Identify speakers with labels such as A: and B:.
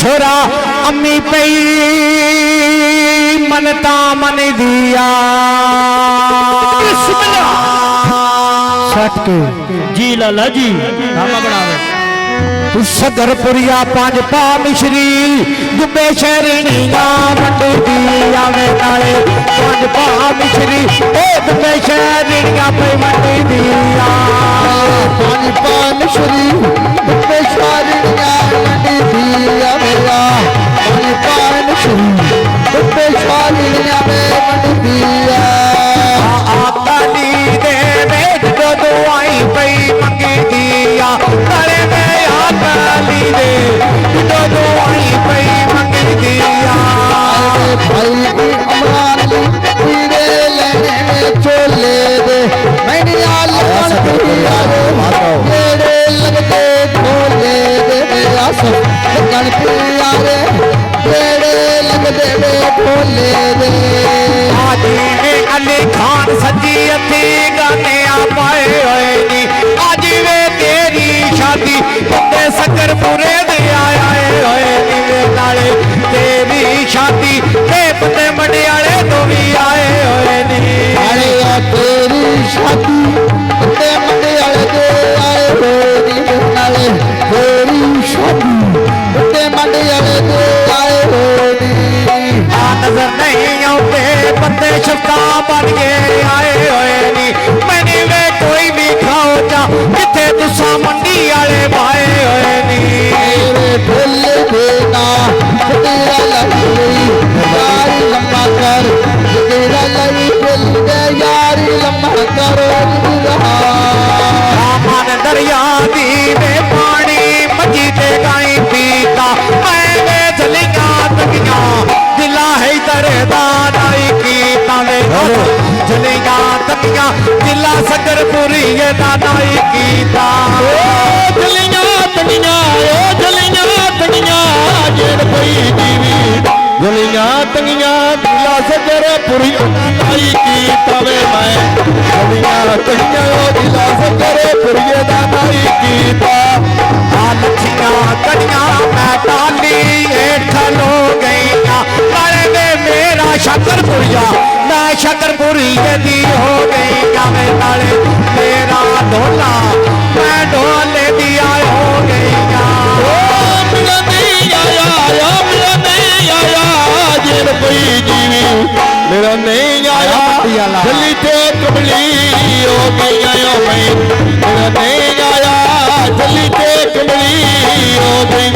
A: छोरा अम्मी पई मनता मन दिया सट के
B: जी लाला जी धामा बनावे
A: सदरपुरिया पांच पा मिश्री दुबे शहरिया मंडी दिया वे नाले पांच पा मिश्री ए दुबे शहरिया पे मंडी दिया
C: पांच पा मिश्री दुबे शहरिया मंडी दिया मेरा पांच पा मिश्री दुबे शहरिया मंडी दिया
A: आपका दी दे जो दुआई पई मंगी दिया करे में आपली दे जो दुआई पई मंगी दिया
C: भाई की अमरानी पीरे लेने चोले दे मैंने आलम पिया मेरे लगते ढोले दे मेरा सब लगन पिया रे मेरे लगते ढोले दे
A: आजी वे अली खान सजी अथी गाने पाए होए नी आज वे तेरी शादी बंदे सकरपुरे दे आया होए नी वे नाले तेरी शादी ते बंदे मंडियाले तो भी आए होए नी
C: अरे तेरी शादी बंदे मंडियाले दे आए होए नी वे नाले तेरी शादी बंदे मंडियाले दे आए होए नी
A: आ नजर नहीं आते बंदे शफ्ता बन के आए होए नी मैंने वे कोई भी खाओ जा जिथे तुसा मंडी वाले पाए होए नी
C: मेरे ढोल देना तेरा लगी यारी लम्बा कर तेरा लगी ढोल दे यारी लम्बा कर
A: मन दरिया दी में पानी मजी ते गाई पीता मैं वे झलिया तकिया दिला है दरदार आई कीता वे झलिया तकिया दिला सकरपुरी ये दादाई कीता
B: झलिया तनिया जेड़ पई दीवी झलिया तनिया दिला सकरपुरी आई की तवे मैं झलिया तनिया दिला सकरपुरी दादाई कीता
A: लखिया कनिया मैं टाली खलो गईया अरे मेरा शकरपुरिया मैं शकरपुरी दी हो गईया मैं नाले मेरा ढोला मैं ढोले दिया हो गईया
B: मेरा नहीं आया जेड़ पई दीवी मेरा नहीं आया झली ते कमली हो गई मैं मेरा नहीं आया झली ते कमली हो गई